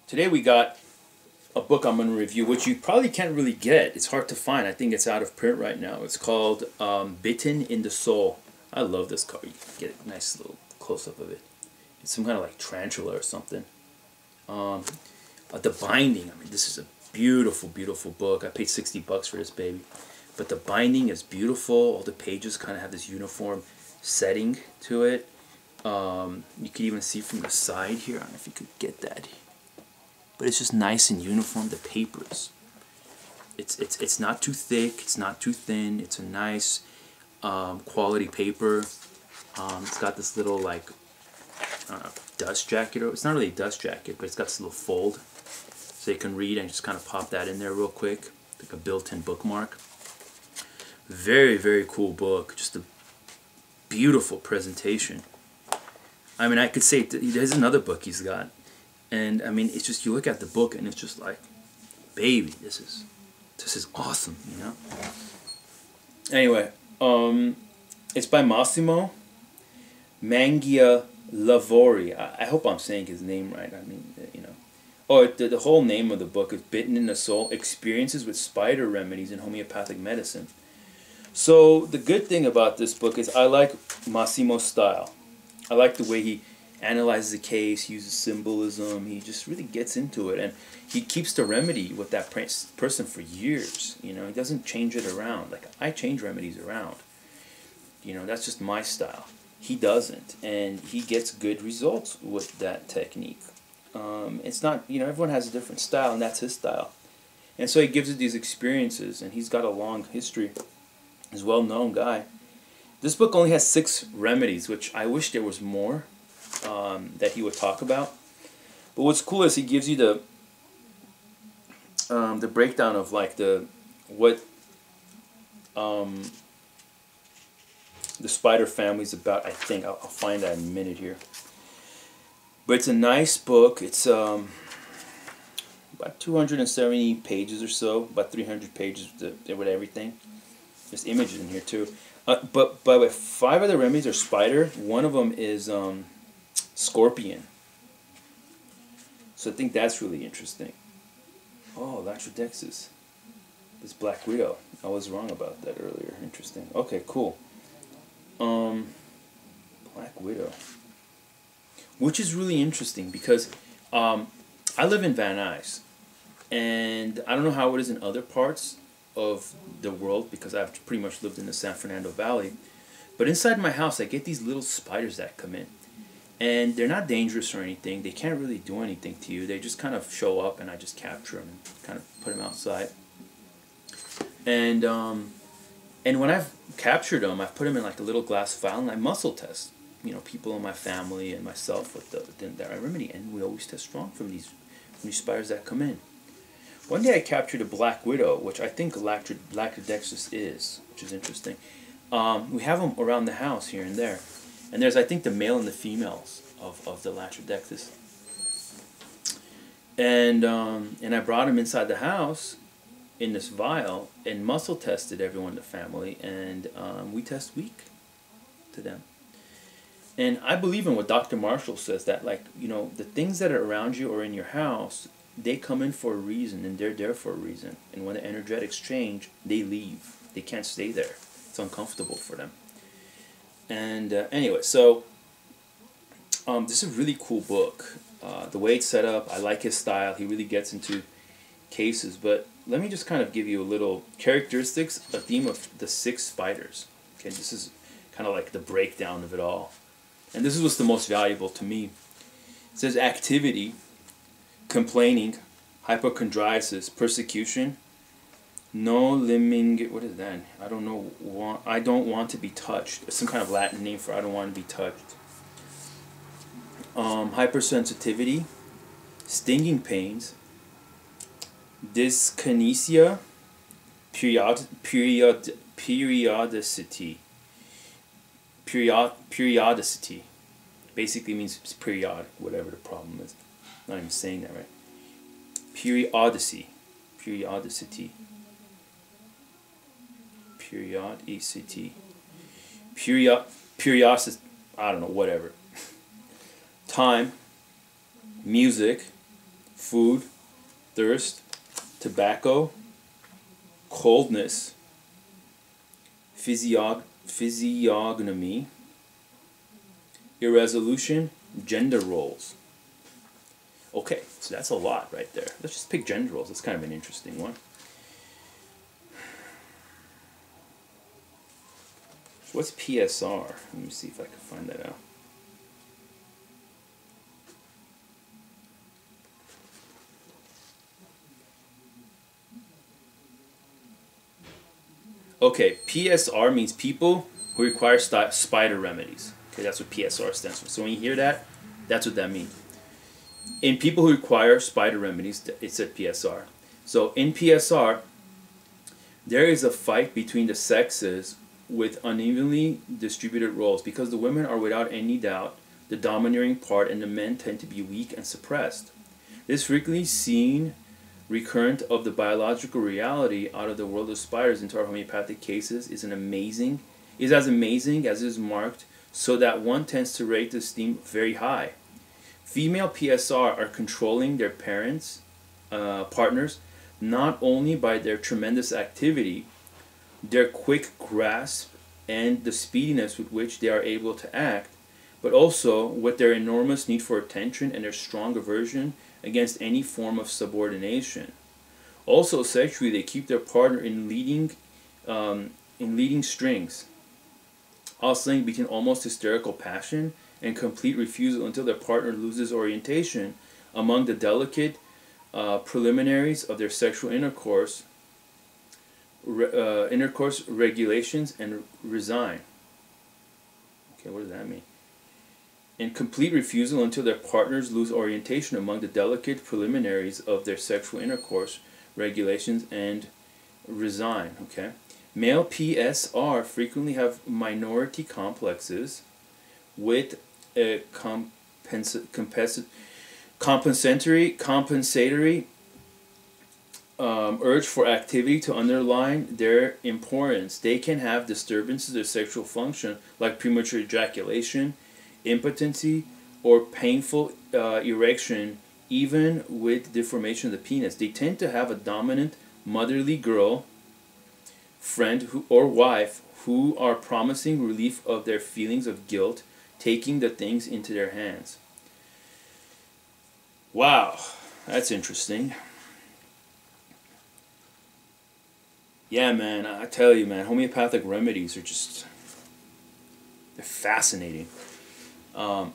Today we got a book I'm going to review, which you probably can't really get. It's hard to find. I think it's out of print right now. It's called Bitten in the Soul. I love this cover. You can get a nice little close-up of it. It's some kind of like tarantula or something. The binding, I mean, this is a beautiful, beautiful book. I paid 60 bucks for this baby. But the binding is beautiful. All the pages kind of have this uniform setting to it. You can even see from the side here. I don't know if you could get that. But it's just nice and uniform. The papers. It's not too thick. It's not too thin. It's a nice quality paper. It's got this little like dust jacket. It's not really a dust jacket, but it's got this little fold, so you can read and just kind of pop that in there real quick, like a built-in bookmark. Very, very cool book. Just a beautiful presentation. I mean, I could say there's another book he's got, and I mean, it's just you look at the book and it's just like, baby, this is awesome, you know. Anyway, it's by Massimo. Mangialavori. I hope I'm saying his name right. I mean, you know. Oh, the whole name of the book is Bitten in the Soul: Experiences with Spider Remedies in Homeopathic Medicine. So the good thing about this book is I like Massimo's style. I like the way he analyzes the case, uses symbolism. He just really gets into it, and he keeps the remedy with that person for years. You know, he doesn't change it around. Like I change remedies around. You know, that's just my style. He doesn't, and he gets good results with that technique. It's not, you know, everyone has a different style, and that's his style. And so he gives it these experiences, and he's got a long history. He's a well-known guy. This book only has 6 remedies, which I wish there was more that he would talk about. But what's cool is he gives you the breakdown of like the spider family's about. I think I'll find that in a minute here. But it's a nice book. It's about 270 pages or so, about 300 pages with everything. There's images in here too. But by the way, 5 of the remedies are spider. One of them is scorpion. So I think that's really interesting. Oh, Latrodectus. This black widow. I was wrong about that earlier. Interesting. Okay, cool. Black widow. Which is really interesting because I live in Van Nuys. And I don't know how it is in other parts of the world because I've pretty much lived in the San Fernando Valley. But inside my house I get these little spiders that come in. And they're not dangerous or anything. They can't really do anything to you. They just kind of show up and I just capture them and kind of put them outside. And when I've captured them, I've put them in like a little glass vial and I muscle test, you know, people in my family and myself with the remedy, and we always test strong from these spiders that come in. One day I captured a black widow, which I think Latrodectus is, which is interesting. We have them around the house here and there, and there's I think the male and the females of the Latrodectus. And I brought them inside the house in this vial and muscle tested everyone in the family, and we test weak to them. And I believe in what Dr. Marshall says, that like, you know, the things that are around you or in your house, they come in for a reason and they're there for a reason. And when the energetics change, they leave. They can't stay there. It's uncomfortable for them. And anyway, so this is a really cool book. The way it's set up, I like his style. He really gets into cases, but let me just kind of give you a little characteristics, a theme of the 6 spiders. Okay, this is kind of like the breakdown of it all. And this is what's the most valuable to me. It says activity, complaining, hypochondriasis, persecution, no limbing, what is that? I don't know, I don't want to be touched. It's some kind of Latin name for I don't want to be touched. Hypersensitivity, stinging pains, dyskinesia, periodicity basically means periodic, whatever the problem is. I'm not even saying that right. Periodicity. I don't know, whatever. Time, music, food, thirst, tobacco, coldness, physiognomy, irresolution, gender roles. Okay, so that's a lot right there. Let's just pick gender roles. That's kind of an interesting one. What's PSR? Let me see if I can find that out. Okay, PSR means people who require spider remedies. Okay, that's what PSR stands for. So when you hear that, that's what that means. In people who require spider remedies, it said PSR. So in PSR, there is a fight between the sexes with unevenly distributed roles, because the women are without any doubt the domineering part and the men tend to be weak and suppressed. This frequently seen recurrent of the biological reality out of the world of spiders into our homeopathic cases is as amazing as it is marked, so that one tends to rate the esteem very high. Female PSR are controlling their partners, not only by their tremendous activity, their quick grasp, and the speediness with which they are able to act, but also with their enormous need for attention and their strong aversion against any form of subordination. Also, sexually, they keep their partner in leading strings, oscillating between almost hysterical passion and complete refusal until their partner loses orientation among the delicate preliminaries of their sexual intercourse regulations and resign. Okay, what does that mean? In complete refusal until their partners lose orientation among the delicate preliminaries of their sexual intercourse regulations and resign. Okay, male PSR frequently have minority complexes with a compensatory urge for activity to underline their importance. They can have disturbances of sexual function like premature ejaculation, impotency, or painful erection, even with deformation of the penis. They tend to have a dominant motherly girl friend or wife who are promising relief of their feelings of guilt, taking the things into their hands. Wow, that's interesting. Yeah, man, I tell you, man, homeopathic remedies are just, they're fascinating. Now,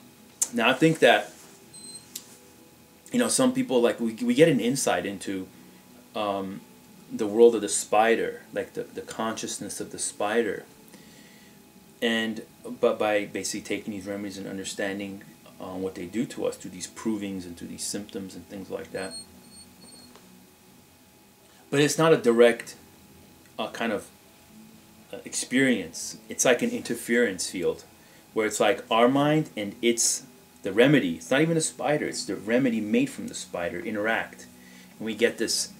I think that, some people, like, we get an insight into the world of the spider, like the consciousness of the spider. But by basically taking these remedies and understanding what they do to us through these provings and through these symptoms and things like that. But it's not a direct kind of experience. It's like an interference field where it's like our mind and it's the remedy. It's not even a spider, it's the remedy made from the spider interact. And we get this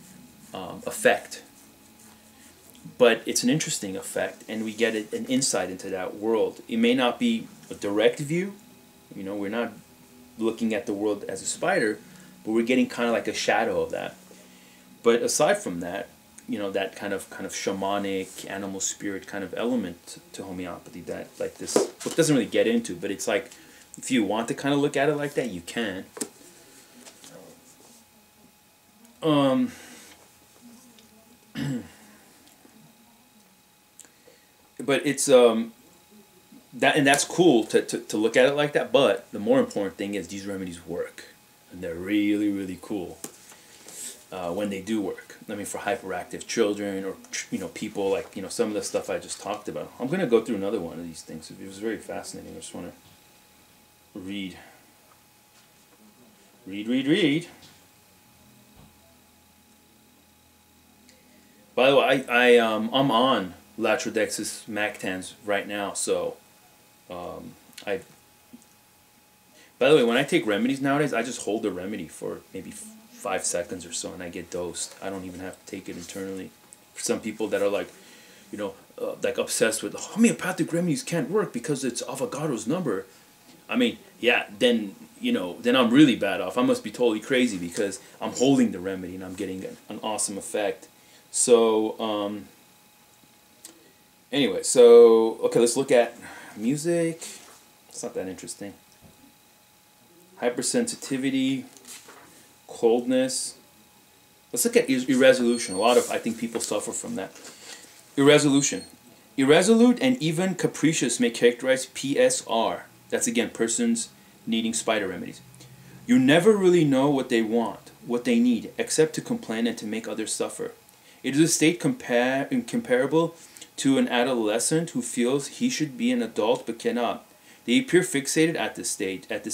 effect. But it's an interesting effect, and we get an insight into that world. It may not be a direct view. We're not looking at the world as a spider, but we're getting kind of like a shadow of that. But aside from that, that kind of shamanic, animal spirit kind of element to homeopathy that, like, this book doesn't really get into, but it's like, if you want to kind of look at it like that, you can. But it's that's cool to look at it like that. But the more important thing is these remedies work, and they're really, really cool when they do work. I mean, for hyperactive children or people like some of the stuff I just talked about. I'm gonna go through another one of these things. It was very fascinating. I just want to read. By the way, I'm on Latrodectus mactans right now, so by the way, when I take remedies nowadays, I just hold the remedy for maybe 5 seconds or so, and I get dosed. I don't even have to take it internally. For some people that are like, like obsessed with homeopathic remedies can't work because it's Avogadro's number. I mean, yeah, then you know, then I'm really bad off. I must be totally crazy because I'm holding the remedy and I'm getting an awesome effect. So, anyway, so, okay, let's look at music. It's not that interesting. Hypersensitivity, coldness. Let's look at irresolution. A lot of, I think, people suffer from that. Irresolution. Irresolute and even capricious may characterize PSR. That's, again, persons needing spider remedies. You never really know what they want, what they need, except to complain and to make others suffer. It is a state comparable to an adolescent who feels he should be an adult but cannot. They appear fixated at this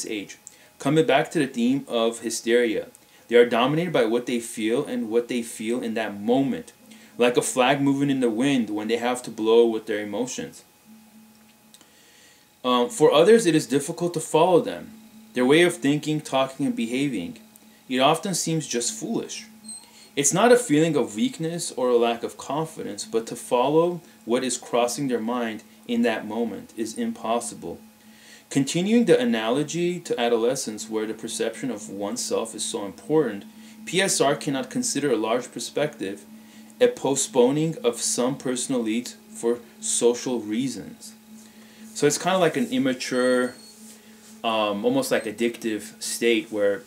age. Coming back to the theme of hysteria, they are dominated by what they feel and what they feel in that moment, like a flag moving in the wind when they have to blow with their emotions. For others, it is difficult to follow them. Their way of thinking, talking, and behaving, it often seems just foolish. It's not a feeling of weakness or a lack of confidence, but to follow what is crossing their mind in that moment is impossible. Continuing the analogy to adolescence, where the perception of oneself is so important, PSR cannot consider a large perspective, a postponing of some personal needs for social reasons. So it's kind of like an immature, almost like addictive state where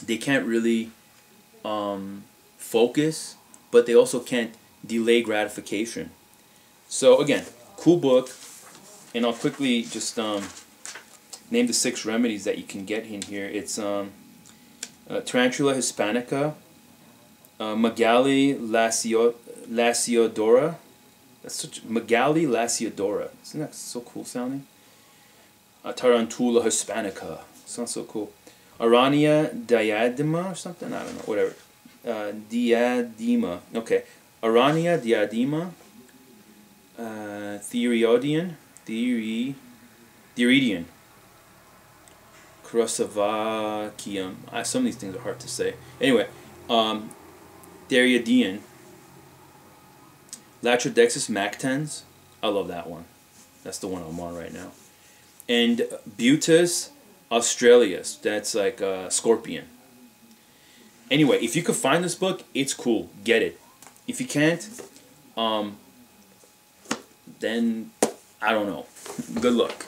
they can't really focus, but they also can't delay gratification. So again, cool book, and I'll quickly just name the 6 remedies that you can get in here. It's Tarentula hispanica, Mygale lasiodora. That's such Mygale lasiodora. Isn't that so cool sounding? Tarentula hispanica. Sounds so cool. Aranea diadema or something. I don't know. Whatever. Diadema. Okay. Aranea diadema. Theridion. Theridion. Curassavicum. Some of these things are hard to say. Anyway, Theridion. Latrodectus mactans. I love that one. That's the one I'm on right now. And Buthus australis. That's like a scorpion. Anyway, if you could find this book, it's cool. Get it. If you can't, then I don't know. Good luck.